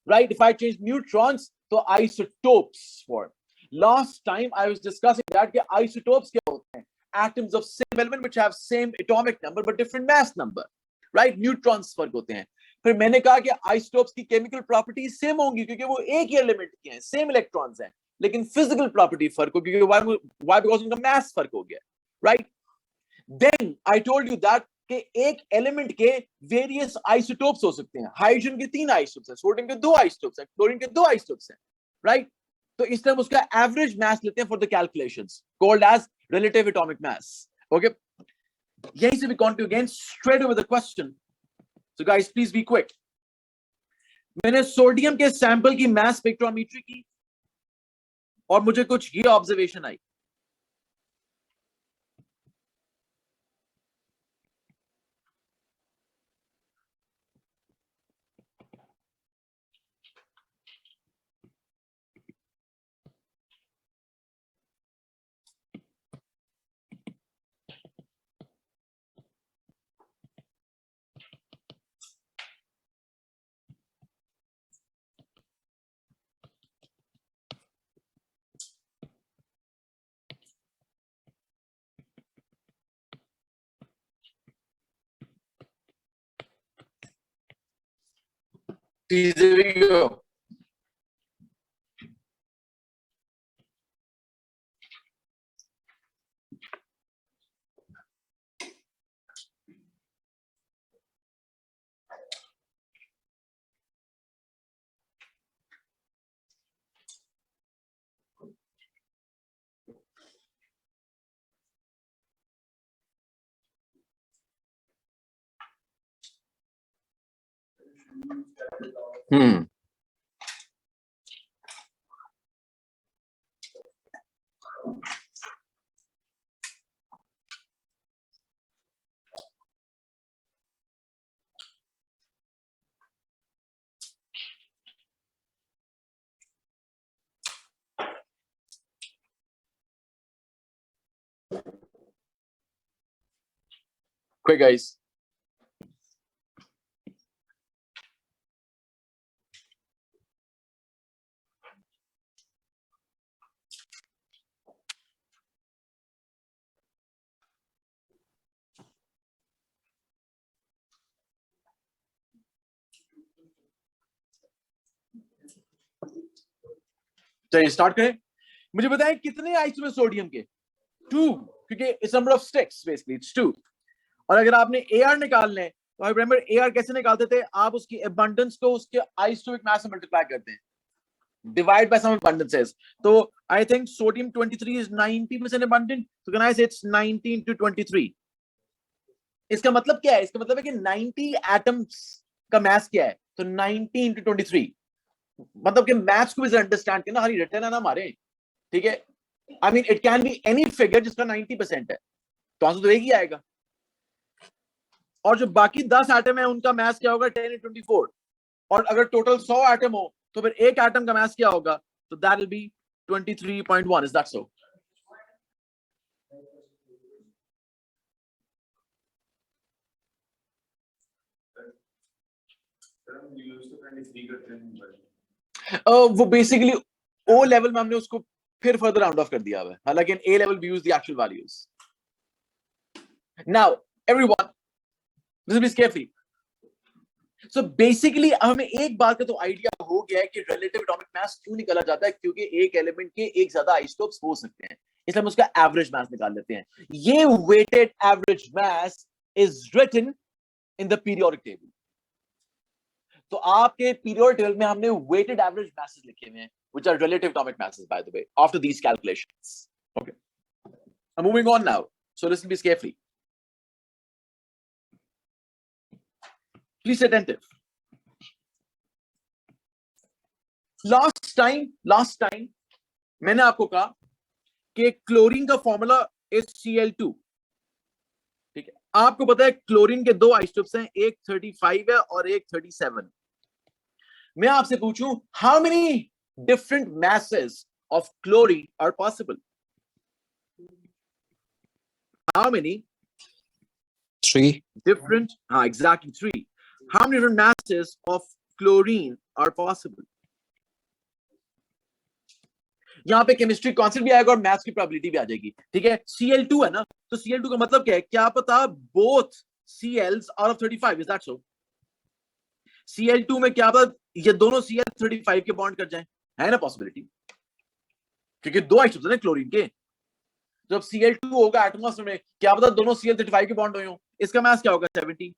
right? If I change neutrons, तो isotopes form. Last time I was discussing that कि isotopes क्या होते हैं? Atoms of same element which have same atomic number but different mass number, right? Neutrons फर्क होते हैं. फिर मैंने कहा कि isotopes की chemical properties same होंगी क्योंकि वो एक ही element के हैं, same electrons हैं, लेकिन physical property फर्क हो क्योंकि why because उनका mass फर्क हो गया, right? Then I told you that कि एक एलिमेंट के वेरियस आइसोटोप्स हो सकते हैं. हाइड्रोजन के 3 आइसोटोप्स हैं, सोडियम के 2 आइसोटोप्स हैं, क्लोरीन के 2 आइसोटोप्स हैं, राइट? तो इस तरह उसका एवरेज मास लेते हैं for the calculations, called as relative atomic mass. Okay, यहीं से भी continue again straight over the question. So guys please be quick. मैंने सोडियम के सैंपल की मास स्पेक्ट्रोमेट्री की और मुझे कुछ ये ऑब्जर्वेशन आई. There we go. Quick, guys. चलिए स्टार्ट करें. मुझे बताएं कितने आइसोटोप सोडियम के? 2, क्योंकि it's number of sticks basically it's 2. और अगर आपने एआर निकालना है तो आई रिमेंबर एआर कैसे निकालते थे? आप उसकी अबंडेंस को उसके आइसोटोपिक मास से मल्टीप्लाई करते हैं, डिवाइड बाय सम अबंडेंसेस. तो I think sodium 23 is 90% abundant, so can I say it's 19 to 23? इसका मतलब क्या है? इसका मतलब है कि 90 एटम्स का मास क्या है? तो 19 to 23. मतलब कि मैथ्स को भी अंडरस्टैंड करना, हरी रिटर्न है ना हमारे, ठीक है? I mean it can be any figure जिसका 90% है, तो आंसर तो एक ही आएगा. और जो बाकी 10 एटम है उनका मास क्या होगा? 10 into 24. और अगर टोटल 100 एटम हो तो फिर एक एटम का मास क्या होगा? तो that will be 23.1. Is that so? वो बेसिकली ओ लेवल में हमने उसको फिर फर्दर राउंड ऑफ कर दिया है, हालांकि in A level we use the actual values. Now everyone listen please carefully. So basically हमें एक बात का तो आइडिया हो गया है कि रिलेटिव एटॉमिक मास क्यों निकाला जाता है, क्योंकि एक एलिमेंट के एक ज्यादा आइसोटोप्स हो सकते हैं, इसलिए हम उसका एवरेज मास निकाल लेते हैं. ये weighted average mass is written in the periodic table. तो आपके पीरियोडिक टेबल में हमने वेटेड एवरेज मासेस लिखे हुए हैं which are relative atomic masses, by the way, after these calculations. Okay, I'm moving on now, so listen please carefully. Please stay attentive. Last time मैंने आपको कहा कि क्लोरीन का फॉर्मूला इज Cl2. ठीक है, आपको पता है क्लोरीन के 2 आइसोटोप्स हैं, एक 35 है और एक 37. मैं आपसे पूछूं how many different masses of chlorine are possible? How many? 3. Different, exactly 3. How many different masses of chlorine are possible. यहाँ पे केमिस्ट्री कॉन्सेप्ट भी आएगा और मैथ्स की प्रोबेबिलिटी भी आ जाएगी, ठीक है। Cl2 है ना, तो Cl2 का मतलब क्या है, क्या पता both Cls out of 35, is that so? Cl2 में क्या पता ये दोनों Cl35 के बॉन्ड कर जाएं, है ना पॉसिबिलिटी, क्योंकि दो आइसोटोप्स हैं क्लोरीन के। जब Cl2 होगा एटमॉस्फेयर में, क्या पता दोनों Cl35 के बॉन्ड हुए हो, इसका मास क्या होगा 70।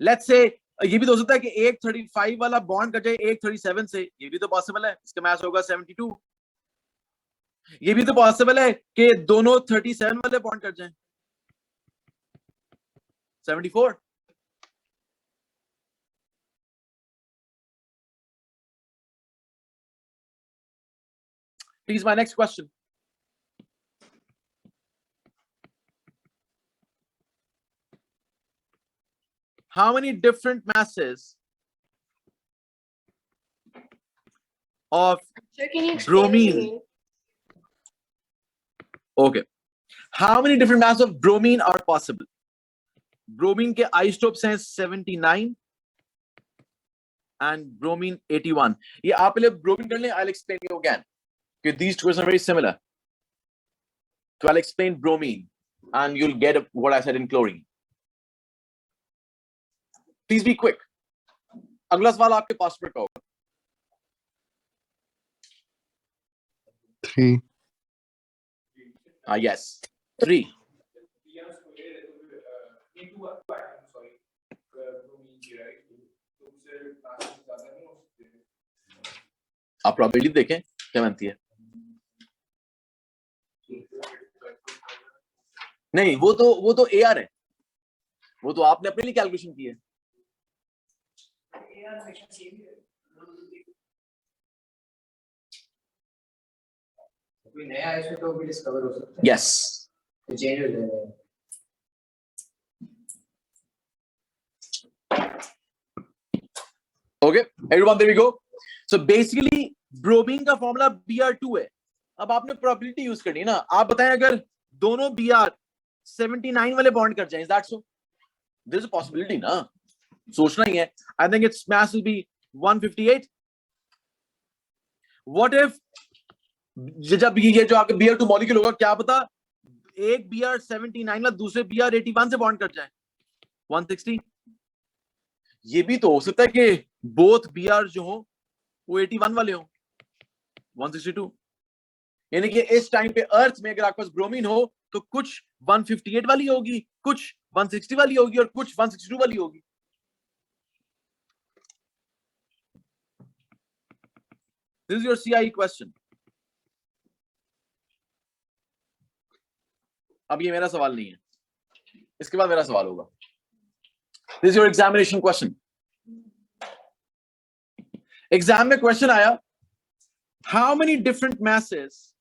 लेट्स से ये भी तो हो सकता है कि एक 35 वाला बॉन्ड कर जाए एक 37 से, ये भी तो पॉसिबल है, इसका मास होगा 72। ये भी तो पॉसिबल है कि दोनों 37 वाले बॉन्ड कर जाएं 74। Please, my next question. How many different masses of Sir, can you explain it bromine? again? Okay. How many different masses of bromine are possible? Bromine के isotopes हैं 79 and bromine 81. ये आप पहले bromine कर लें, I'll explain you again. Okay, these two are very similar. So I'll explain bromine and you'll get what I said in chlorine. Please be quick. अगला सवाल आपके पास पर का होगा। 3. Yes, 3. आप प्रोबेबिलिटी देखें क्या बनती है। नहीं, वो तो AR है, वो तो आपने अपने लिए कैलकुलेशन की है। कोई नया आइसोटोप भी डिस्कवर हो सकता है। Yes. तो चेंज हो जाएगा। Okay, everyone, there we go. So basically bromine का फॉर्मूला Br2 है। अब आपने प्रोबेबिलिटी यूज करनी है ना, आप बताएं अगर दोनों Br 79 वाले बॉन्ड कर जाएं, is that so? There's a possibility ना, सोचना ही है। I think its mass will be 158. What if जब ये जो आपके Br2 मॉलिक्यूल होगा, क्या पता एक Br 79 वाला दूसरे Br 81 से बॉन्ड कर जाए 160। ये भी तो हो सकता है कि बोथ Br जो हो वो 81 वाले हो 162। यानी कि इस टाइम पे अर्थ में अगर आपके पास ब्रोमीन हो तो कुछ 158 वाली होगी, कुछ 160 वाली होगी और कुछ 162 वाली होगी। This is your CIE question. अब ये मेरा सवाल नहीं है, इसके बाद मेरा सवाल होगा। This is your examination question. Exam में क्वेश्चन आया, how many different masses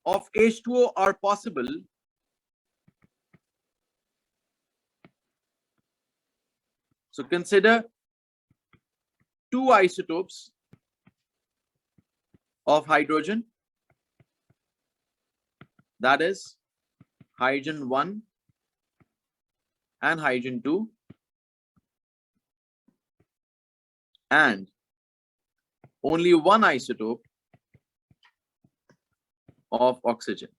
of H2O are possible so consider two isotopes of hydrogen, that is hydrogen 1 and hydrogen 2, and only one isotope of oxygen,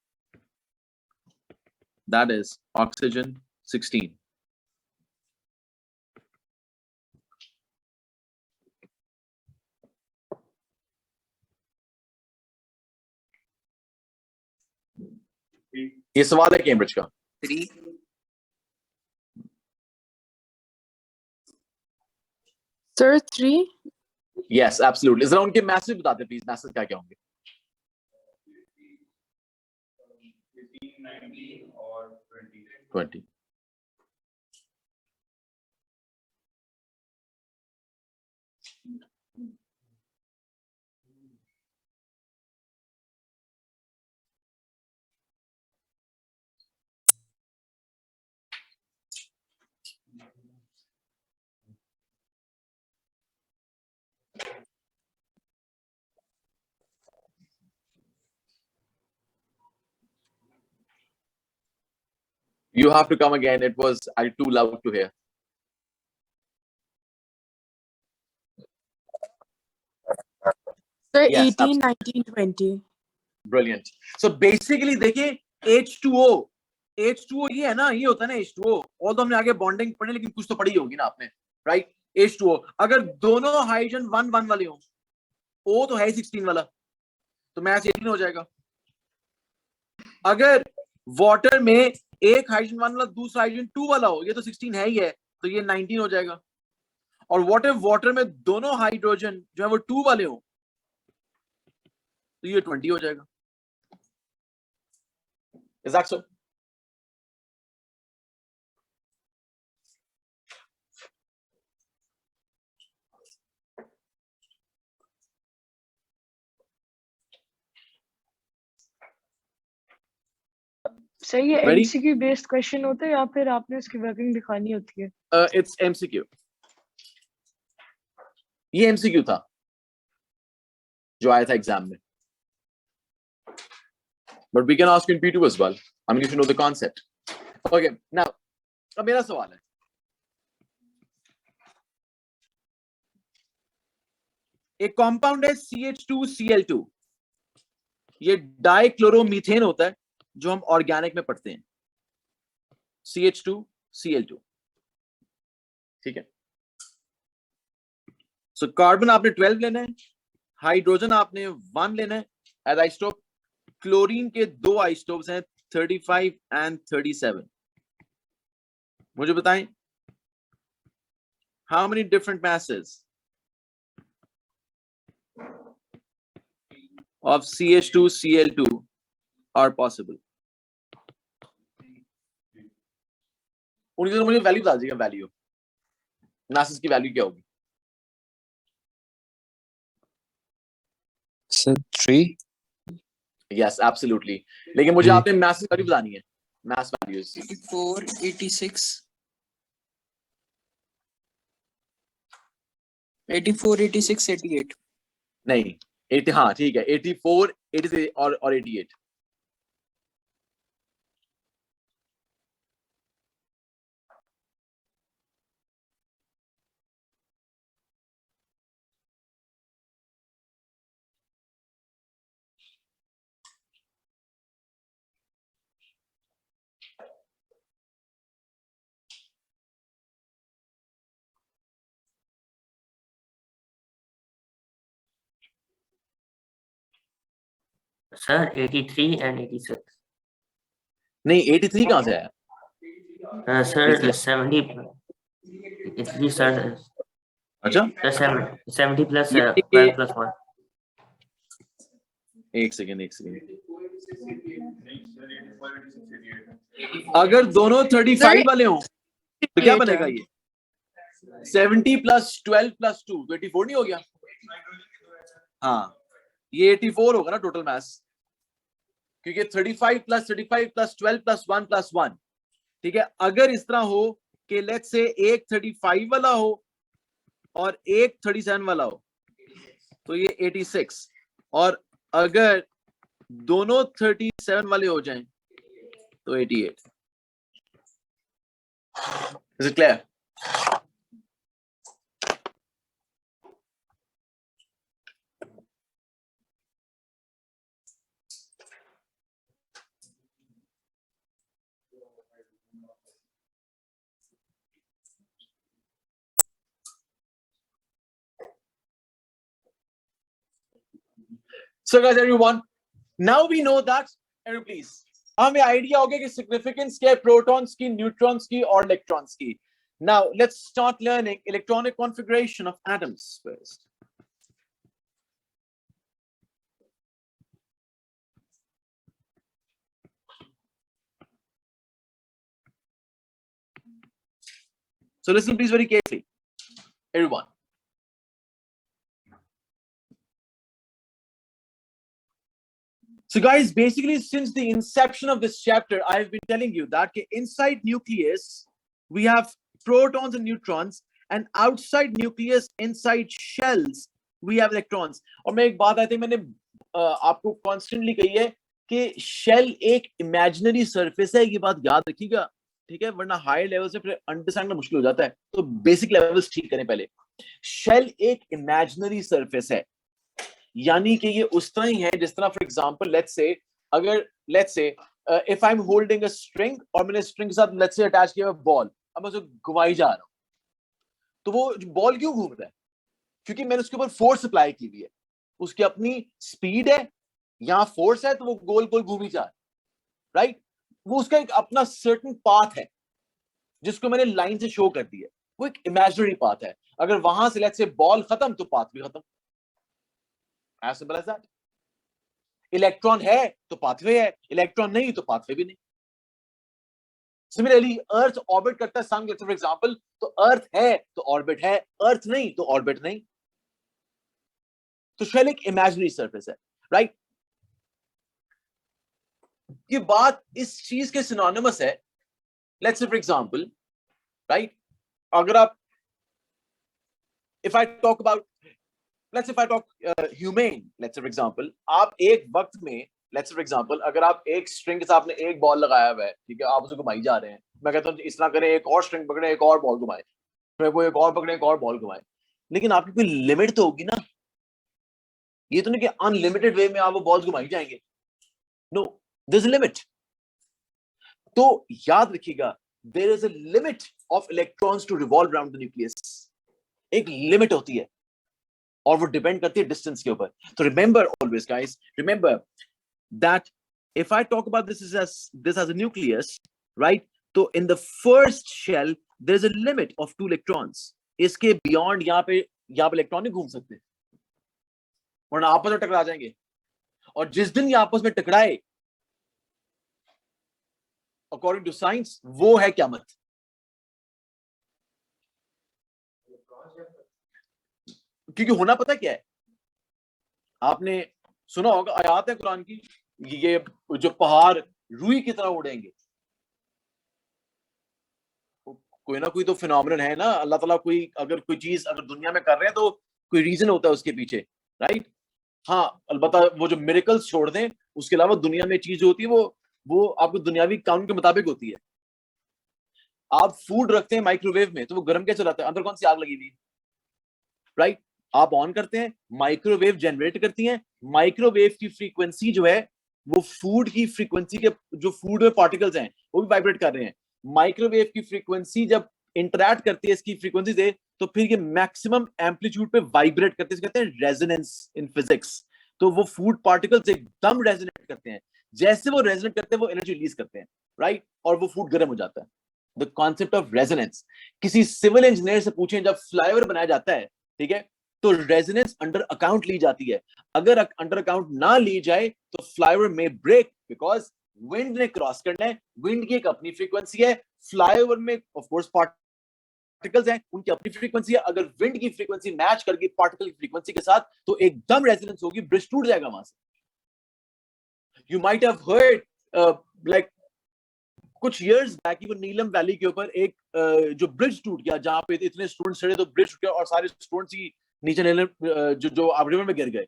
that is oxygen 16. ये सवाल है Cambridge का। 3. Sir, 3. Yes, absolutely. जरा उनके message बताते please, message क्या क्या होंगे। 15, 19 और 20। You have to come again. It was too loud to hear. Sir, Yes, 18, 19, 20. Brilliant. So basically देखिए H2O ये है ना, ये होता है ना H2O. और तो हमने आगे बॉन्डिंग पढ़ी, लेकिन कुछ तो पढ़ी होगी ना आपने, राइट? H2O अगर दोनों हाइड्रोजन 1 1 वाले हों, O तो है 16 वाला, तो मैच 18 हो जाएगा. अगर वाटर में एक हाइड्रोजन 1 वाला दूसरा हाइड्रोजन 2 वाला हो, ये तो 16 है ही है, तो ये 19 हो जाएगा. और वाटर में दोनों हाइड्रोजन जो है वो 2 वाले हो, तो ये 20 हो जाएगा. Is that so? सर ये Ready? एमसीक्यू बेस्ड क्वेश्चन होते हैं या फिर आपने इसकी वर्किंग दिखानी होती है? It's MCQ. ये MCQ था जो आया था एग्जाम में. But we can ask in P2 as well. I mean, you should know the concept. Okay, now, अब मेरा सवाल है. एक कंपाउंड है CH2Cl2. ये डाइक्लोरोमीथेन होता है जो हम ऑर्गेनिक में पढ़ते हैं. CH2Cl2. ठीक है. सो कार्बन आपने 12 लेना है, हाइड्रोजन आपने 1 लेना है एज आइसोटोप. क्लोरीन के 2 आइसोटोप्स हैं 35 एंड 37. मुझे बताएं how many different masses of CH2Cl2 are possible? उनकी तो मुझे वैल्यू बता दीजिएगा. वैल्यू masses की वैल्यू क्या होगी? Sir, 3. Yes, absolutely. लेकिन मुझे आपने masses वैल्यू बतानी है. mass values. 84, 86. 84, 86, 88. नहीं 80. हाँ ठीक है. 84, 86 और 88. Sir, 83 and 86. नहीं 83 कहाँ से आया? Sir, 70. It's sir. अच्छा Sir, 70 plus ये- 12 plus 1. एक सेकेंड. अगर दोनों 35 वाले हों तो क्या बनेगा? ये 70 प्लस 12 प्लस 2 तो 84 नहीं हो गया? हाँ, ये 84 होगा ना टोटल मास, क्योंकि 35 प्लस 12 प्लस 1 प्लस 1. ठीक है. अगर इस तरह हो कि लेट्स से एक 35 वाला हो और एक 37 वाला हो, तो ये 86. और अगर दोनों 37 वाले हो जाएं तो 88. Is it clear? So guys, everyone, now we know that, everyone please, हमें आइडिया हो गया कि सिग्निफिकेंस क्या है प्रोटॉन्स की, न्यूट्रॉन्स की और इलेक्ट्रॉन्स की. Now let's start learning electronic configuration of atoms first. So listen please very carefully, everyone. So guys, basically since the inception of this chapter, I have been telling you that inside nucleus, we have protons and neutrons, and outside nucleus, inside shells, we have electrons. और मैं एक बात आई थी, मैंने आपको constantly कही है कि शेल एक imaginary surface है. ये बात याद रखिएगा. ठीक है, वरना हाई लेवल से फिर अंडरस्टैंड करना मुश्किल हो जाता है। तो बेसिक लेवल्स ठीक करें पहले। शेल एक इमेजिनरी सरफेस है, यानी कि ये उस तरह ही है जिस तरह, फॉर एग्जांपल लेट्स से, अगर let's say if I am holding a string और मैंने स्ट्रिंग के साथ लेट्स से अटैच किया हुआ बॉल, अब मैं उसे घुमाई जा रहा हूं, तो वो बॉल क्यों घूम रहा है? क्योंकि मैंने उसके ऊपर फोर्स अप्लाई की हुई है, उसकी अपनी स्पीड है, यहां फोर्स है, तो वो गोल गोल घूमी जा रहा है, राइट? वो उसका एक अपना सर्टेन पाथ है जिसको मैंने लाइन से शो कर दी है, वो एक इमेजिनरी पाथ है। अगर वहां से लेट्स से बॉल खत्म तो पाथ भी खत्म, as simple as that. Electron है तो पाथवे है, इलेक्ट्रॉन नहीं तो पाथवे भी नहीं। सिमिलरली अर्थ ऑर्बिट करता है सन, फॉर एग्जांपल, तो अर्थ है तो ऑर्बिट है, अर्थ नहीं तो ऑर्बिट नहीं। तो शेल एक इमेजिनरी सरफेस है, राइट? ये बात इस चीज के सिनोनिमस है, let's say for example, right, अगर आप if I talk about, let's if I talk human, let's for example, आप एक वक्त में, लेट्स फॉर एग्जांपल, अगर आप एक स्ट्रिंग के साथ आपने एक बॉल लगाया हुआ है, ठीक है, आप उसे घुमाई जा रहे हैं, मैं कहता हूं इस तरह करें, एक और स्ट्रिंग पकड़े, एक और बॉल घुमाए, फिर वो एक और पकड़े, एक और बॉल घुमाए, लेकिन आपकी कोई लिमिट तो होगी ना। ये तो नहीं कि अनलिमिटेड वे में आप वो बॉल्स घुमाई जाएंगे, no, there is a limit. तो याद रखिएगा, there is a limit of electrons to revolve around the nucleus. एक लिमिट होती है और वो डिपेंड करती है डिस्टेंस के ऊपर। तो remember always guys, remember that if I talk about this as a nucleus, right, तो in the first shell there is a limit of 2 electrons। इसके बियॉन्ड यहाँ पे इलेक्ट्रॉन नहीं घूम सकते, वरना आपस में टकरा जाएंगे, और जिस दिन ये आपस में टकराए, अकॉर्डिंग टू साइंस, वो है क़यामत। क्योंकि होना पता क्या है, आपने सुना होगा, आयत है कुरान की, ये जो पहाड़ रुई की तरह उड़ेंगे। कोई ना कोई तो फिनोमेनन है ना, अल्लाह ताला कोई अगर कोई चीज अगर दुनिया में कर रहे हैं तो कोई रीजन होता है उसके पीछे, राइट? हाँ, अलबत्ता वो जो मिरेकल्स छोड़ दें, उसके अलावा दुनिया में चीज होती है वो आपको दुनियावी कानून के मुताबिक होती है। आप फूड रखते हैं माइक्रोवेव में, तो वो गर्म कैसे चलाता है? अंदर कौन सी आग लगी हुई, राइट? आप ऑन करते हैं, माइक्रोवेव जनरेट करती हैं, माइक्रोवेव की फ्रीक्वेंसी जो है वो फूड की फ्रीक्वेंसी के, जो फूड में पार्टिकल्स हैं वो भी वाइब्रेट कर रहे हैं। माइक्रोवेव की फ्रीक्वेंसी जब इंटरैक्ट करती है इसकी फ्रीक्वेंसी से, तो फिर ये मैक्सिमम एम्पलीट्यूड पे वाइब्रेट करते हैं, कहते हैं रेजोनेंस इन फिजिक्स। तो वो फूड पार्टिकल्स एकदम रेजोनेट करते हैं, जैसे वो रेजोनेट करते हैं वो एनर्जी रिलीज करते हैं, राइट? और वो फूड गर्म हो जाता है। द कॉन्सेप्ट ऑफ रेजोनेंस, किसी सिविल इंजीनियर से पूछें, जब फ्लाईओवर बनाया जाता है, ठीक है, तो रेजोनेंस अंडर अकाउंट ली जाती है। अगर अंडर अकाउंट ना ली जाए तो फ्लाईओवर में ब्रेक, बिकॉज विंड ने क्रॉस करना है, विंड की एक अपनी फ्रीक्वेंसी है, फ्लाईओवर में ऑफ कोर्स पार्टिकल्स हैं, उनकी अपनी फ्रीक्वेंसी है। अगर विंड की फ्रीक्वेंसी मैच कर गई पार्टिकल की फ्रीक्वेंसी के साथ, तो एकदम रेजोनेंस होगी, ब्रिज टूट जाएगा वहां से। You might have heard like कुछ इयर्स बैक वो नीलम वैली के ऊपर एक जो ब्रिज टूट गया, जहां पे इतने स्टूडेंट्स चढ़े तो ब्रिज टूट गया और सारे स्टूडेंट्स ही नीचे जो आप रिवर में गिर गए,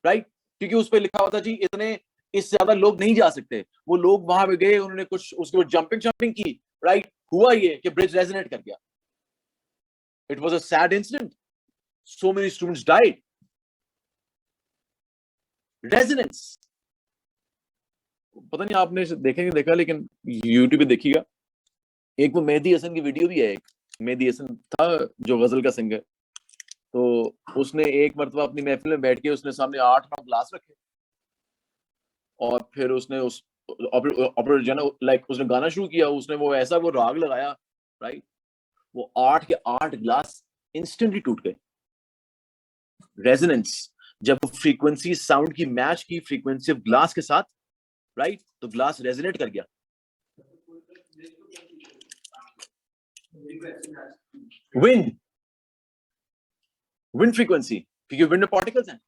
राइट? क्योंकि उस पर लिखा हुआ था जी इतने, इससे ज्यादा लोग नहीं जा सकते। वो लोग वहां पे गए, उन्होंने कुछ उसके ऊपर जंपिंग की, राइट? हुआ ये कि ब्रिज रेजोनेट कर गया। It was a sad incident, so many students died. Resonance, पता नहीं आपने देखेंगे देखा, लेकिन यूट्यूब पे देखिएगा, एक वो मेहदी हसन की वीडियो भी है। एक मेहदी हसन था जो गजल का सिंगर, तो उसने एक मरतबा अपनी महफिल में बैठ के उसने सामने 8-9 ग्लास रखे, और फिर उसने उस लाइक उसने गाना शुरू किया, उसने वो ऐसा वो राग लगाया, राइट? वो 8 के 8 ग्लास इंस्टेंटली टूट गए। रेजोनेंस, जब वो फ्रीक्वेंसी साउंड की मैच की फ्रीक्वेंसी ऑफ ग्लास के साथ, राइट, तो ग्लास रेजोनेट कर गया। विंड फ्रीक्वेंसी, क्योंकि विंड में पार्टिकल्स हैं।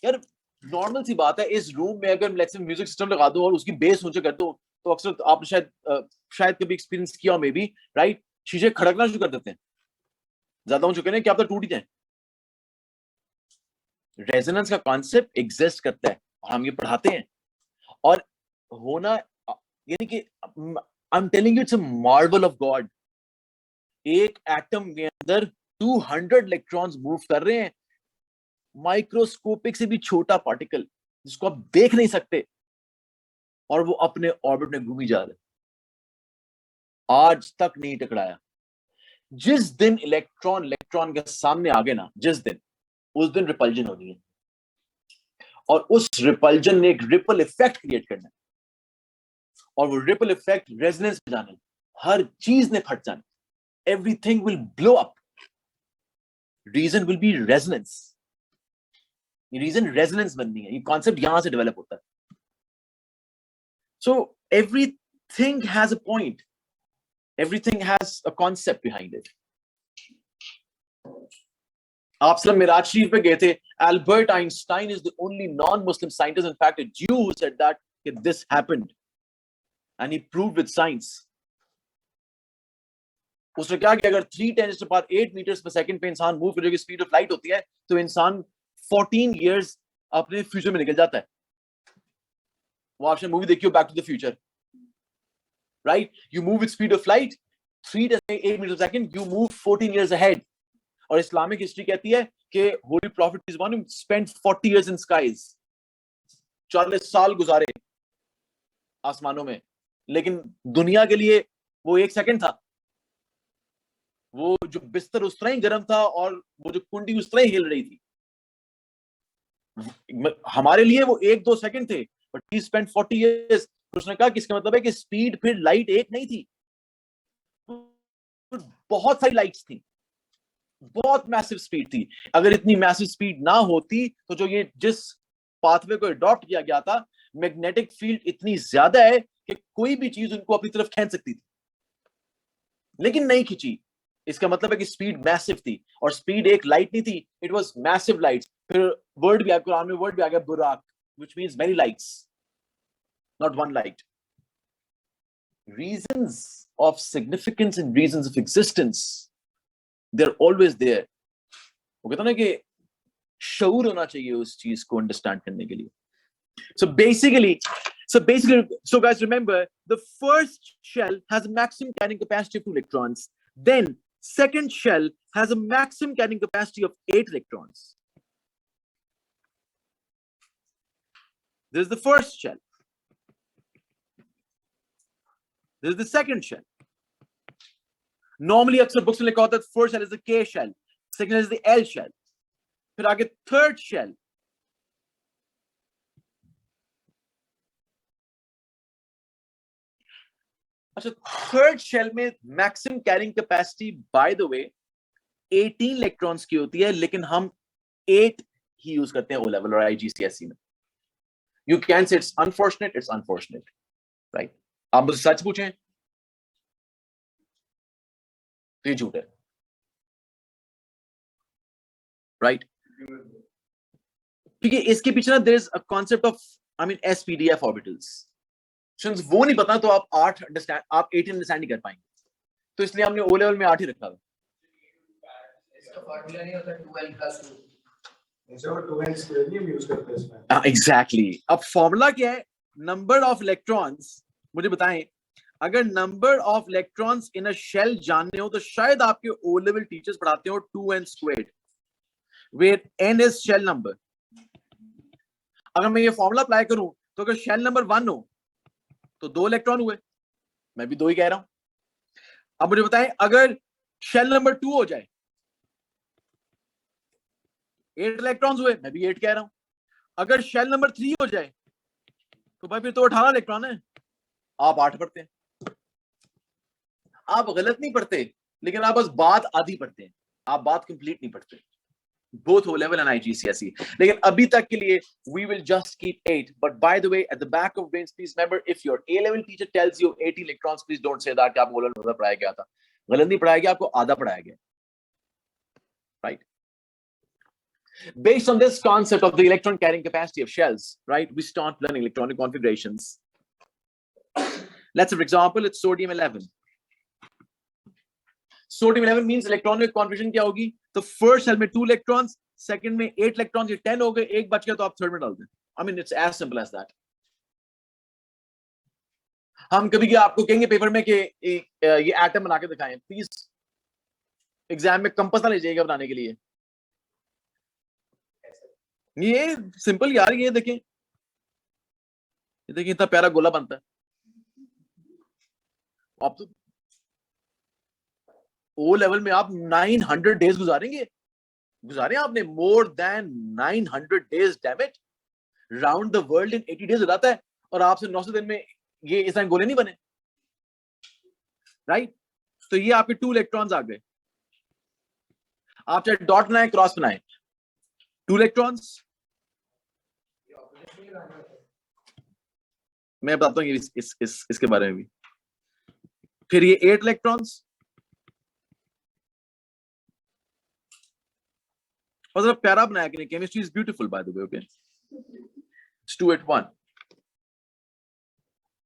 यार नॉर्मल सी बात है, इस रूम में अगर लेट्स से म्यूजिक सिस्टम लगा दो और उसकी बेस ऊंचे कर दो, तो अक्सर आपने शायद कभी एक्सपीरियंस किया हो, मे बी, राइट? शीशे खड़कना शुरू कर देते हैं, ज्यादा ऊंचे करें क्या आप तो टूट ही जाए। रेजोनेंस का कॉन्सेप्ट एग्जिस्ट करता है, हम ये पढ़ाते हैं। और होना यानी कि I'm telling you, it's a marvel of God. एक एटम के अंदर 200 इलेक्ट्रॉन्स मूव कर रहे हैं, माइक्रोस्कोपिक से भी छोटा पार्टिकल जिसको आप देख नहीं सकते, और वो अपने ऑर्बिट में घूमी जा रहे, आज तक नहीं टकराया। जिस दिन इलेक्ट्रॉन के सामने आ गए ना, जिस दिन, उस दिन रिपल्जन होनी है, और उस रिपल्जन ने एक रिपल इफेक्ट क्रिएट करना है, और वो रिपल इफेक्ट रेजोनेंस में जाना है, हर चीज ने फट जाना, everything will blow up. Reason will be resonance. ये reason resonance बननी है, ये concept यहां से develop होता है। So everything has a point, everything has a concept behind it. आप सब मिराज शरीफ पे गए थे, Albert Einstein is the only non-Muslim scientist, in fact a Jew, who said that this happened, and he proved with science. उसने क्या किया, अगर 3 × 10⁸ metres पर सेकंड पे इंसान मूव करने की स्पीड ऑफ लाइट होती है, तो इंसान 14 इयर्स अपने फ्यूचर में निकल जाता है। वो आपने मूवी देखी हो, back to the future, right? You move with speed of light 3 × 10⁸ metre पर second, you move 14 years ahead. और इस्लामिक हिस्ट्री कहती है कि holy prophet is one who spent 40 years in skies, 40 साल गुजारे आसमानों में, लेकिन दुनिया के लिए वो 1 सेकंड था। वो जो बिस्तर उस तरह ही गर्म था, और वो जो कुंडी उस तरह ही हिल रही थी। हमारे लिए वो 1-2 सेकंड थे, बट ही स्पेंट 40 इयर्स। उसने कहा कि इसका मतलब है कि स्पीड फिर लाइट एक नहीं थी, बहुत सारी लाइट्स थी, बहुत मैसिव स्पीड थी। अगर इतनी मैसिव स्पीड ना होती, तो जो ये जिस पाथवे को अडॉप्ट किया गया था, मैग्नेटिक फील्ड इतनी ज्यादा है कि कोई भी चीज उनको अपनी तरफ खींच सकती थी, लेकिन नहीं खींची। इसका मतलब है कि स्पीड मैसिव थी, और स्पीड एक लाइट नहीं थी, इट वाज मैसिव लाइट्स। फिर वर्ड भी आ, कुरान में वर्ड भी आ गया Buraq, which means many lights, not one light. Reasons of significance and reasons of existence, they are always there. वो कहता ना कि शऊर होना चाहिए उस चीज को अंडरस्टैंड करने के लिए। So basically, guys, remember, the first shell has a maximum carrying capacity of 2 electrons. Then second shell has a maximum carrying capacity of 8 electrons. This is the first shell. This is the second shell. Normally, अक्सर books में लिखा होता है first shell is the K shell, second is the L shell. फिर आगे third shell. अच्छा, third shell में maximum carrying capacity by the way 18 electrons की होती है, लेकिन हम 8 ही यूज करते हैं ओ लेवल और आईजीसीएसई में। You can say it's unfortunate, right? आप मुझसे सच पूछें तो ये झूठ है, राइट? क्योंकि इसके पीछे ना there is a concept of SPDF orbitals. Since वो नहीं पता, तो आप 8 अंडरस्टैंड नहीं कर पाएंगे, तो इसलिए हमने ओ लेवल में 8 ही रखा है। इसका फार्मूला नहीं होता 2n+2, ऐसे वो 2n² नहीं यूज करते इसमें। एग्जैक्टली। अब फॉर्मूला क्या है? Number of electrons. मुझे बताएं, अगर number of electrons in a shell जानने हो, तो शायद आपके ओ लेवल टीचर्स पढ़ाते हो 2n², where n is shell number. अगर मैं ये फॉर्मूला अप्लाई करूं, तो अगर शेल नंबर 1 हो तो 2 इलेक्ट्रॉन हुए, मैं भी 2 ही कह रहा हूं। अब मुझे बताएं, अगर शेल नंबर 2 हो जाए, 8 इलेक्ट्रॉन्स हुए, मैं भी 8 कह रहा हूं। अगर शेल नंबर 3 हो जाए, तो भाई फिर तो 18 इलेक्ट्रॉन है। आप 8 पढ़ते हैं, आप गलत नहीं पढ़ते, लेकिन आप बस बात आधी पढ़ते हैं, आप बात कंप्लीट नहीं पढ़ते। both O level and IGCSE. लेकिन अभी तक के लिए we will just keep 8. But by the way, at the back of brains, please remember, if your A level teacher tells you 80 electrons, please don't say that कि आपको O level में पढ़ाया गया था। गलत नहीं पढ़ाया गया, आपको आधा पढ़ाया गया, right? Based on this concept of the electron carrying capacity of shells, right, we start learning electronic configurations. Let's say, for example, it's sodium-11. Sodium-11 means electronic configuration क्या होगी? तो फर्स्ट शेल में 2 इलेक्ट्रॉन्स, सेकंड में 8 electrons, ये 10 हो गए, एक बच गया तो आप थर्ड में डाल दें। I mean, it's as simple as that. हम कभी आपको कहेंगे पेपर में कि ये एटम बना के दिखाएं, प्लीज एग्जाम में कंपास ना ले जाइएगा बनाने के लिए। ये सिंपल यार, ये देखें, इतना प्यारा गोला बनता है। आप तो ओ लेवल में आप 900 डेज गुजारे आपने, more than 900 days, damn it, round the world in 80 days हो जाता है, और आपसे 900 दिन में ये इस तरह गोले नहीं बने, राइट? तो ये आपके 2 इलेक्ट्रॉन्स आ गए। आप चाहे डॉट बनाए क्रॉस बनाए, 2 इलेक्ट्रॉन्स। मैं बताता हूँ इसके बारे में भी। फिर ये 8 इलेक्ट्रॉन्स, और जरा प्यारा बनाया कि नहीं, chemistry is beautiful by the way, okay. It's 2 at 1।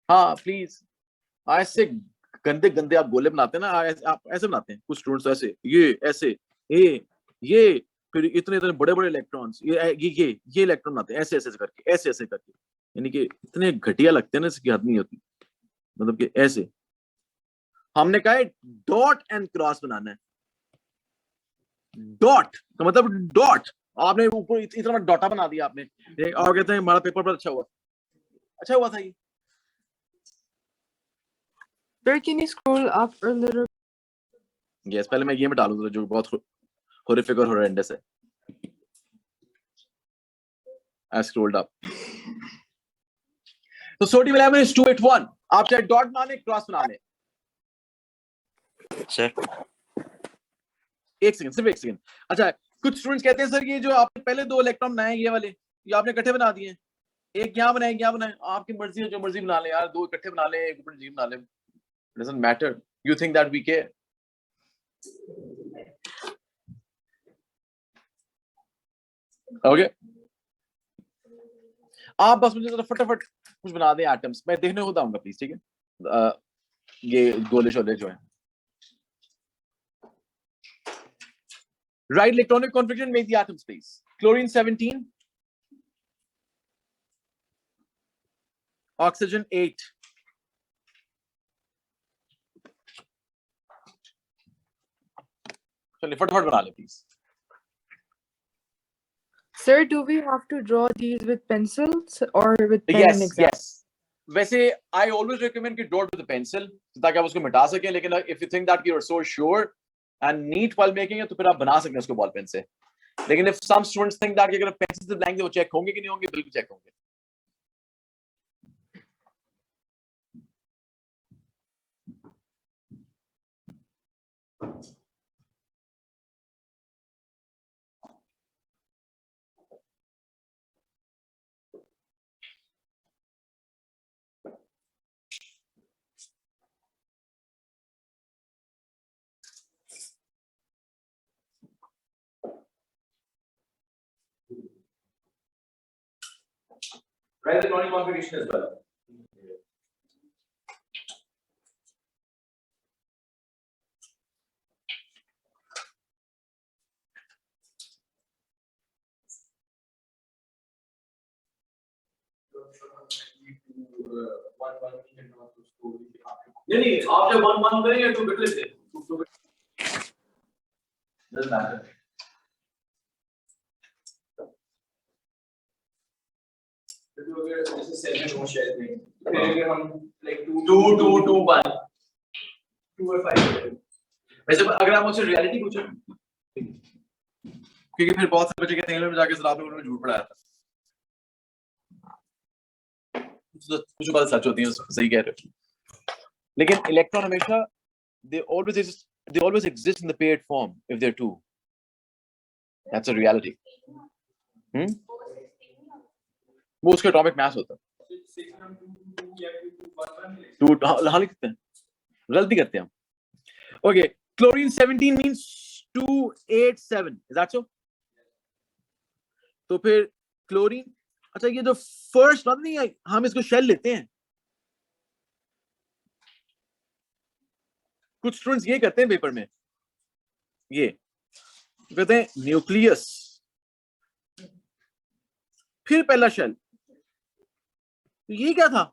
हाँ प्लीज, ऐसे गंदे गंदे आप गोले बनाते हैं ना, आप ऐसे बनाते हैं कुछ स्टूडेंट्स, ऐसे ये ऐसे ये फिर इतने इतने बड़े बड़े इलेक्ट्रॉन्स, ये इलेक्ट्रॉन बनाते हैं ऐसे ऐसे करके, ऐसे ऐसे करके, यानी कि इतने घटिया लगते हैं ना, इसकी हद नहीं होती। मतलब कि ऐसे हमने कहा है डॉट एंड क्रॉस बनाना है। डॉट का मतलब डॉट, आपने ऊपर इतना डॉटा बना दिया आपने, और कहते हैं हमारा पेपर पर अच्छा हुआ था ये। Sir, can you scroll up a little? Yes, पहले मैं ये मिटा लूं जो बहुत हॉरिफिक और हॉरेंडस है। I scrolled up. तो sodium 11 is 2 at 1। आप चाहे डॉट बना लें, क्रॉस बना लें। सर एक सेकंड, सिर्फ एक सेकंड। अच्छा, कुछ स्टूडेंट्स कहते हैं सर ये जो आपने पहले 2 इलेक्ट्रॉन बनाए ये वाले, ये आपने इकट्ठे बना दिए, एक यहाँ बनाए, क्या बनाए, आपकी मर्जी है, जो मर्जी बना ले यार, 2 इकट्ठे बना ले, एक ऊपर जी बना ले, doesn't matter। You think that we care? Okay, आप बस मुझे जरा फटाफट कुछ बना दें एटम्स, मैं देखने को बताऊंगा प्लीज, ठीक है? ये गोले शोले जो है, write electronic configuration, make the atoms please। Chlorine 17, oxygen 8, चलिए फटाफट बना ले please. Sir, do we have to draw these with pencils or with pen Yes, in exam? yes। वैसे I always recommend कि draw with a pencil ताकि आप उसको मिटा सकें, लेकिन if you think that you are so sure and neat while making it, तो फिर आप बना सकते हैं उसको बॉल पेन से। लेकिन if some students think that कि अगर पेंसिल से बनाएंगे वो चेक होंगे कि नहीं होंगे, बिल्कुल चेक होंगे। Write the electronic configuration as well। नहीं, आप जब 1 करेंगे तो बिट लेते हैं, doesn't matter। जैसे 7 हो शायद नहीं, फिर अगर हम like 2 2 2 1। 2 और 5 वैसे अगर आप मुझसे रियलिटी पूछो, क्योंकि फिर बहुत सारे बच्चे कहते हैं में जाके सर आपने उन्होंने झूठ पढ़ाया था, कुछ बात सच होती है, सही कह रहे हो, लेकिन इलेक्ट्रॉन हमेशा they always exist in the paired form if they're 2। That's a reality। वो उसका एटॉमिक मास होता है। 2 हाँ लिखते हैं, गलती करते हैं हम। Okay, chlorine 17 means 287, is that so? तो फिर क्लोरीन, अच्छा ये जो फर्स्ट बात नहीं है, हम इसको शेल लेते हैं। कुछ स्टूडेंट्स ये करते हैं पेपर में, ये कहते हैं न्यूक्लियस, फिर पहला शेल, तो ये क्या था?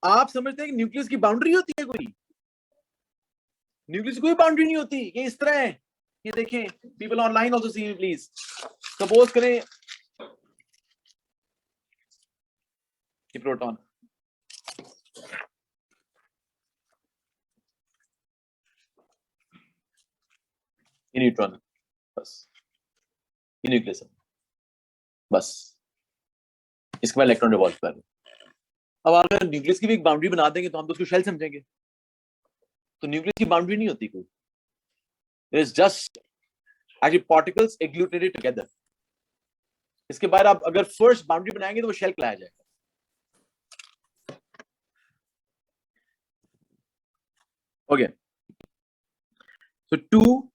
आप समझते हैं कि न्यूक्लियस की बाउंड्री होती है कोई? न्यूक्लियस की कोई बाउंड्री नहीं होती, ये इस तरह है। ये देखें, people online also C me please. Suppose करें ये प्रोटॉन, ये न्यूट्रॉन है, बस ये न्यूक्लियस है, बस इसके बाद इलेक्ट्रॉन रिवॉल्व कर रहे हैं। अब आप अगर न्यूक्लियस की भी एक बाउंड्री बना देंगे तो हम तो उसको शेल समझेंगे, तो न्यूक्लियस की बाउंड्री नहीं होती कोई, it is just actually particles agglutinated together. इसके बाद आप अगर फर्स्ट बाउंड्री बनाएंगे तो वो शेल कहलाया जाएगा। ओके, so 2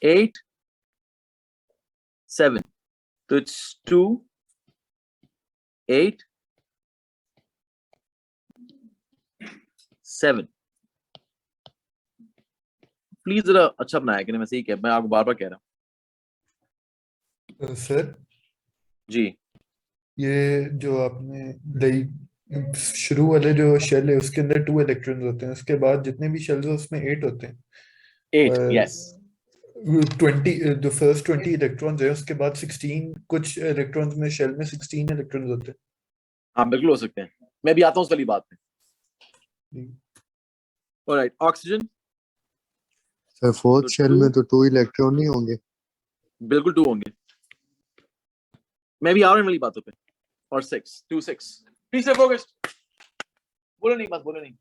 8 7, तो it's 2 8 7। प्लीज जरा अच्छा बनाया कि नहीं, मैं सही कह, मैं आपको बार बार कह रहा हूँ। सर जी ये जो आपने दही शुरू वाले जो शेल है उसके अंदर 2 इलेक्ट्रॉन्स होते हैं, उसके बाद जितने भी शेल्स हैं उसमें 8 होते हैं। 8, यस 20 जो फर्स्ट 20 इलेक्ट्रॉन्स है उसके बाद 16 कुछ इलेक्ट्रॉन्स में शेल में 16 इलेक्ट्रॉन्स होते हैं। हाँ बिल्कुल हो सकते हैं, मैं भी आता हूँ उस वाली बात पे। ऑलराइट, ऑक्सीजन सर फोर्थ तो शेल two- में तो 2 इलेक्ट्रॉन नहीं होंगे। बिल्कुल 2 होंगे, मैं भी आ रहा हूँ वाली बातों पे। और 6 2 6, प्लीज स्टे फोकस्ड, बोलो नहीं, बस बोलो नहीं,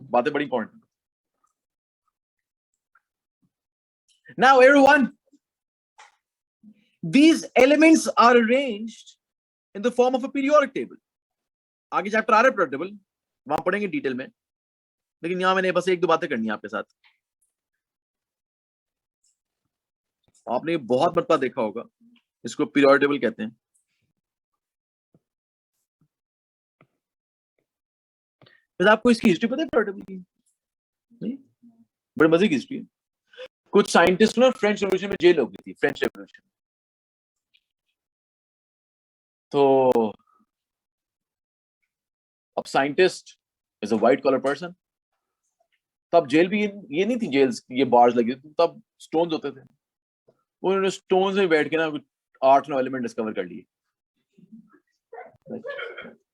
बातें बड़ी important. Now everyone, these elements are arranged in the form of a periodic table. आगे चैप्टर आ रहा है periodic table, वहां पढ़ेंगे डिटेल में, लेकिन यहां मैंने बस एक दो बातें करनी है आपके साथ। आपने बहुत मरतबा देखा होगा, इसको periodic table कहते हैं। वैसे आपको इसकी हिस्ट्री पता है periodic table की? नहीं, बड़े मजे की हिस्ट्री है। कुछ साइंटिस्ट ना फ्रेंच रेवोल्यूशन में जेल हो गई थी, फ्रेंच रेवोल्यूशन। तो अब scientist is a white collar person, तब जेल भी ये नहीं थी जेल्स, ये बार्स लगे थे, तब स्टोन्स होते थे। उन्होंने स्टोन्स में बैठ के ना कुछ 8-9 एलिमेंट डिस्कवर कर लिए।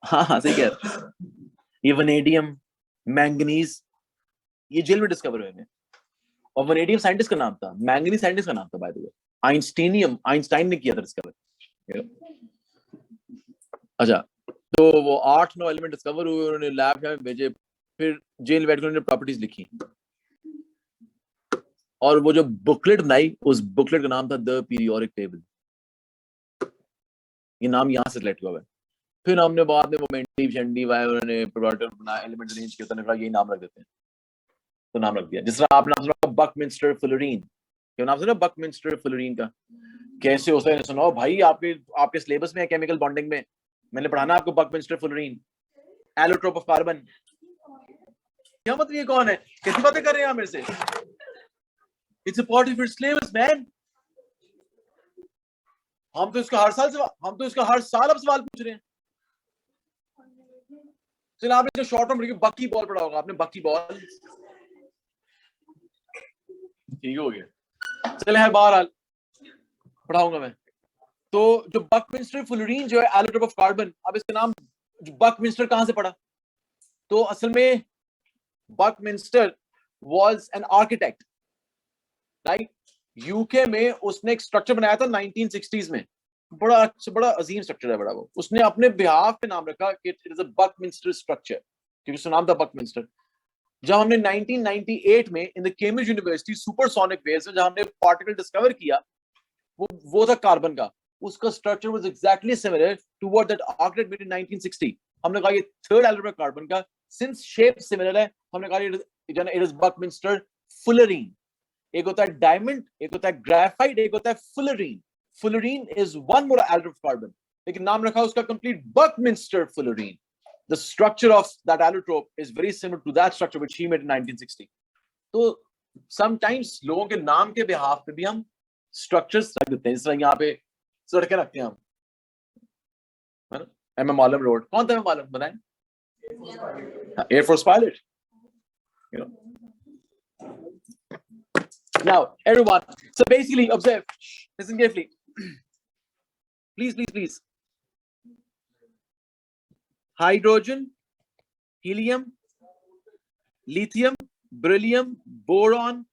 हाँ हाँ सही कह रहे हो। ये वनेडियम, मैंगनीज, ये जेल में डिस्कवर हुए हैं। और वनेडियम साइंटिस्ट का नाम था, मैंगनीज साइंटिस्ट का नाम था by the way. Einsteinium Einstein ने किया था डिस्कवर। अच्छा, तो वो 8-9 एलिमेंट डिस्कवर हुए, उन्होंने लैब में भेजे, फिर जेल बैठ कर उन्होंने प्रॉपर्टीज लिखी, और वो जो बुकलेट बनाई, उस बुकलेट का नाम था द पीरियोडिक टेबल। ये नाम यहाँ से सिलेक्ट हुआ है। फिर हमने बाद में वो मेंटिव शेंडी वाई उन्होंने प्रोडक्ट बनाया, एलिमेंट अरेंज किया, उन्होंने कहा यही नाम रख देते हैं, तो नाम रख दिया। जिस तरह आपने नाम सुना बकमिंस्टर फ्लोरीन, क्या नाम सुना बकमिंस्टर फ्लोरीन का? कैसे हो सकता है सुनाओ भाई, आपके सिलेबस में है केमिकल बॉन्डिंग में, मैंने पढ़ाना आपको Buckminster fluorine, allotrope of carbon. क्या मतलब ये कौन है, कैसी बातें कर रहे हैं आप मेरे से? It's a part of your syllabus man. हम तो इसका हर साल अब सवाल पूछ रहे हैं। चलो आपने जो शॉर्ट में बक्की बॉल पढ़ा होगा आपने, बक्की बॉल, ठीक हो गया। चले हर बहरहाल पढ़ाऊंगा मैं। तो जो बकमिंस्टर फ्लोरीन जो है एलोट्रोप ऑफ कार्बन, अब इसका नाम बकमिंस्टर कहां से पड़ा? तो असल में Buckminster was an architect, right? UK में उसने एक स्ट्रक्चर बनाया था 1960s में, बड़ा अजीम स्ट्रक्चर है बड़ा। वो उसने अपने बिहाफ पे नाम रखा कि it is a Buckminster structure, क्योंकि उसका नाम था बकमिंस्टर। जब हमने 1998 में in the Cambridge university supersonic waves में जहां हमने पार्टिकल डिस्कवर किया, वो था कार्बन का, उसका structure was exactly similar to what that architect made in 1960। हमने कहा ये थर्ड एलिमेंट कार्बन का, सिंस शेप सिमिलर है, हमने कहा इट इज बकमिंस्टर फुलरीन। एक होता है डायमंड, एक होता है ग्रेफाइट, एक होता है fullerene. Fullerene is one more element of carbon, लेकिन नाम रखा उसका complete Buckminster fullerene. The structure of that allotrope is very similar to that structure which he made in 1960. तो sometimes लोगों के नाम के बिहाफ पे भी हम structures रख देते हैं, इस तरह यहाँ पे सड़कें रखते हैं हम, है ना? MM Alam Road. कौन था MM Alam? बताएं. Air Force pilot. You know. Now, everyone. So basically, observe. Listen carefully. Please. Hydrogen, helium, lithium, beryllium, boron,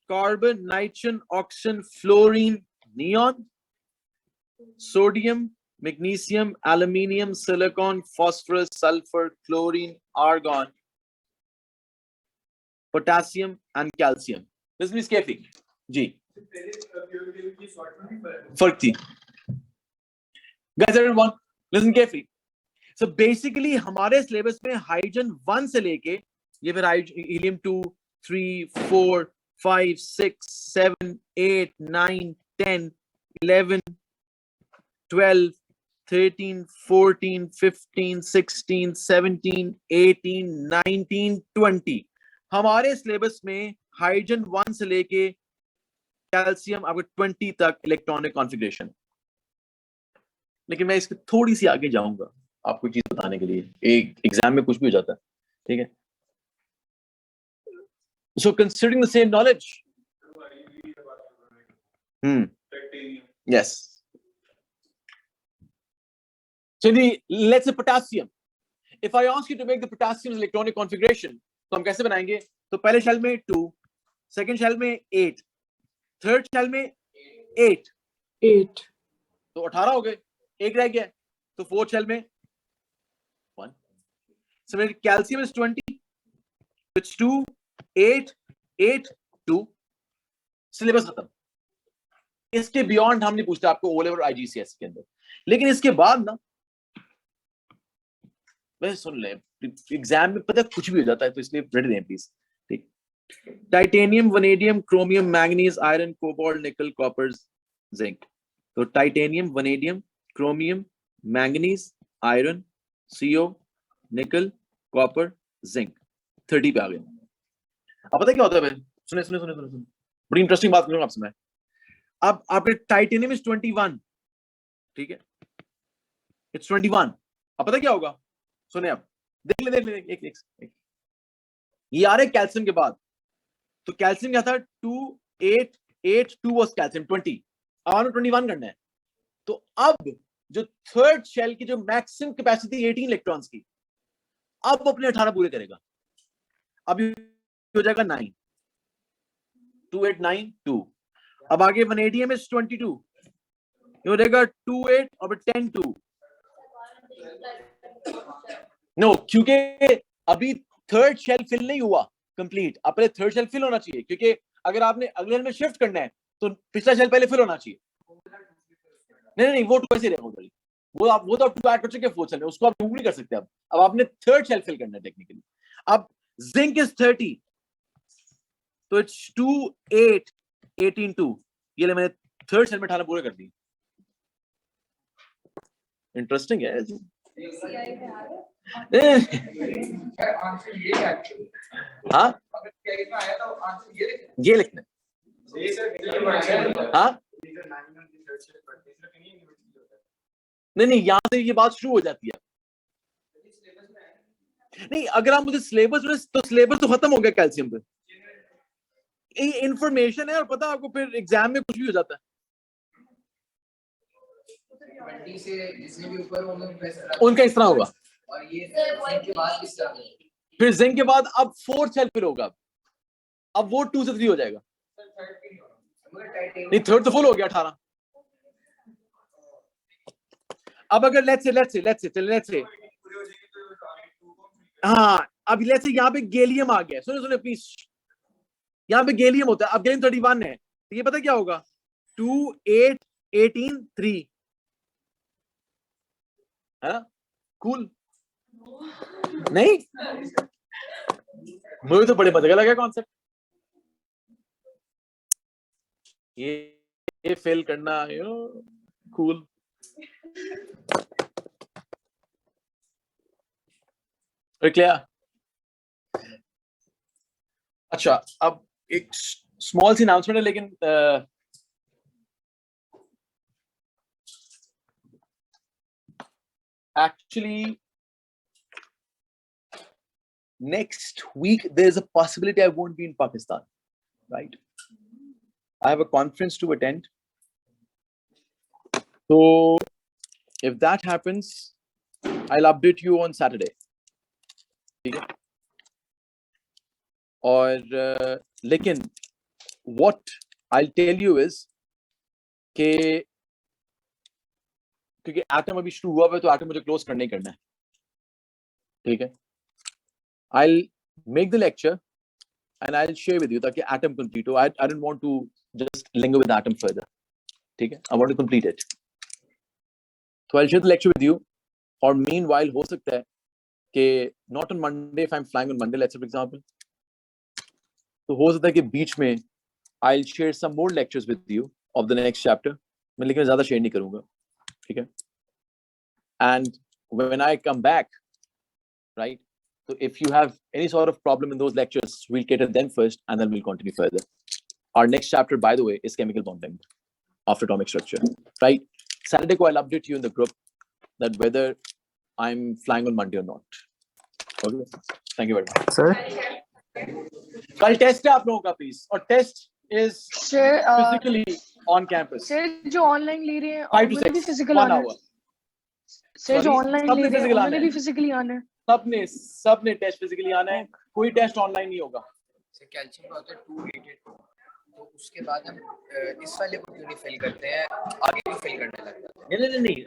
carbon, nitrogen, oxygen, fluorine, neon, sodium, magnesium, aluminium, silicon, phosphorus, sulfur, chlorine, argon, potassium, and calcium. Listen carefully. G. फर्क थी. Guys, everyone, listen carefully. So basically हमारे syllabus में hydrogen 1 से लेके ये फिर helium 2, 3, 4, 5, 6, 7, 8, 9, 10, 11, 12, 13, 14, 15, 16, 17, 18, 19, 20. हमारे syllabus में हाइड्रोजन 1 से लेके कैल्शियम आपको 20 तक इलेक्ट्रॉनिक कॉन्फ़िगरेशन. लेकिन मैं इसके थोड़ी सी आगे जाऊंगा आपको चीज बताने के लिए. एक एग्जाम में कुछ भी हो जाता है, ठीक है. So considering the same knowledge. Yes. So let's say potassium. If I ask you to make the potassium's electronic configuration, तो हम कैसे बनाएंगे? तो पहले शेल में 2, सेकंड शेल में 8, थर्ड शेल में 8. तो 18 हो गए, एक रह गया. तो फोर्थ शेल में 1. So when calcium is 20, it's 2, 8, 8, 2. Syllabus खत्म. इसके बियॉन्ड हम नहीं पूछते आपको ओ लेवल और आईजीसीएस के अंदर. लेकिन इसके बाद ना वैसे सुन ले, एग्जाम में पता कुछ भी हो जाता है, तो इसलिए रेडी रहें प्लीज. ठीक. Titanium, vanadium, chromium, manganese, iron, cobalt, निकल, कॉपर, जिंक. तो titanium, vanadium, chromium, manganese, iron, CO, निकल, कॉपर, जिंक. 30 पे आ गए. अब पता क्या होता है? सुने, बड़ी इंटरेस्टिंग बात करूंगा आपसे मैं. अब आपने टाइटेनियम इज 21, ठीक है, इट्स 21. अब पता क्या होगा? सुने, अब देख ले एक. ये आ रहे कैल्शियम के बाद. तो कैल्शियम क्या था? 2, 8, 8, 2 वाज कैल्शियम 20. अब आपने 21 करना है. तो अब जो थर्ड शेल की जो मैक्सिमम कैपेसिटी 18 इलेक्ट्रॉन्स की, अब अपने 18 पूरे करेगा. अब हो जाएगा 9. 2, 8, 9, 2. अब आगे वनेडियम इज 22, ये हो जाएगा 2, 8 और 10, 2. नो, क्योंकि अभी थर्ड शेल फिल नहीं हुआ कंप्लीट. अब पहले थर्ड शेल फिल होना चाहिए, क्योंकि अगर आपने अगले शेल में शिफ्ट करना है तो पिछला शेल पहले फिल होना चाहिए. नहीं, वो 2 ऐसे रहेगा उधर. वो आप 2 ऐड कर चुके फोर्थ शेल में, उसको आप रिमूव नहीं कर सकते. अब आपने थर्ड शेल फिल करना है टेक्निकली. अब जिंक इज 30, तो इट्स 2, 8, 18, 2. ये ले मैंने थर्ड शेल में 18 पूरे कर दी. इंटरेस्टिंग है. हाँ, ये लिखना. हाँ, नहीं, यहां से ये बात शुरू हो जाती है. नहीं, अगर आप मुझे सिलेबस, तो सिलेबस तो खत्म हो गया कैल्शियम पे. ये इंफॉर्मेशन है, और पता आपको फिर एग्जाम में कुछ भी हो जाता है. 20 से जिसने भी ऊपर होंगे उनका इस तरह होगा. और ये जिंक के बाद किस तरह होगा? फिर जिंक के बाद अब फोर्थ शेल फिल होगा. अब वो 2 से 3 हो जाएगा. नहीं, थर्ड तो फुल हो गया 18. अब अगर लेट्स से हाँ, अब लेट्स से यहाँ पे गैलियम आ गया. सुने प्लीज, यहाँ पे गैलियम होता है. अब गैलियम 31 है, तो ये पता क्या होगा? 2, 8, 18, 3 है ना. कूल नहीं, मुझे तो बड़े मजे का लगा कॉन्सेप्ट. ये फेल करना, कूल. क्लियर? अच्छा, अब एक स्मॉल सी अनाउंसमेंट है, लेकिन actually next week there's a possibility I won't be in Pakistan, right? I have a conference to attend. So if that happens, I'll update you on Saturday. ठीक है? और लेकिन what I'll tell you is कि क्योंकि atom अभी शुरू हुआ है तो एटम मुझे क्लोज करना ही करना है, ठीक है? I'll make the lecture and I'll share with you ताकि atom complete हो. I don't want to just linger with atom further. ठीक है? I want to complete it. So I'll share the lecture with you. Or meanwhile हो सकता है कि not on Monday, if I'm flying on Monday, let's say for example, तो हो सकता है कि बीच में I'll share some more lectures with you of the next chapter. मैं लेकिन ज़्यादा share नहीं करूँगा, ठीक है? And when I come back, right? So if you have any sort of problem in those lectures, we'll cater them first and then we'll continue further. Our next chapter, by the way, is chemical bonding after atomic structure, right? Saturday ko I'll update you in the group that whether I'm flying on Monday or not. Okay, thank you very much. Sir, कल test है आप लोगों का please, और test is Sir, physically on campus. sir जो online ले रहे हैं 5 to उन्हें भी 6, फिजिकल 1 आना है। hour. सर जो Sorry, ऑनलाइन सबने ले रहे हैं physical आना उन्हें है। भी फिजिकली आना है। सबने टेस्ट फिजिकली आना है, कोई टेस्ट ऑनलाइन नहीं होगा. से कैल्शियम का होता है 288, तो उसके बाद हम इस वाले को क्यों नहीं फिल करते हैं, आगे भी फिल करने लग जाते हैं। नहीं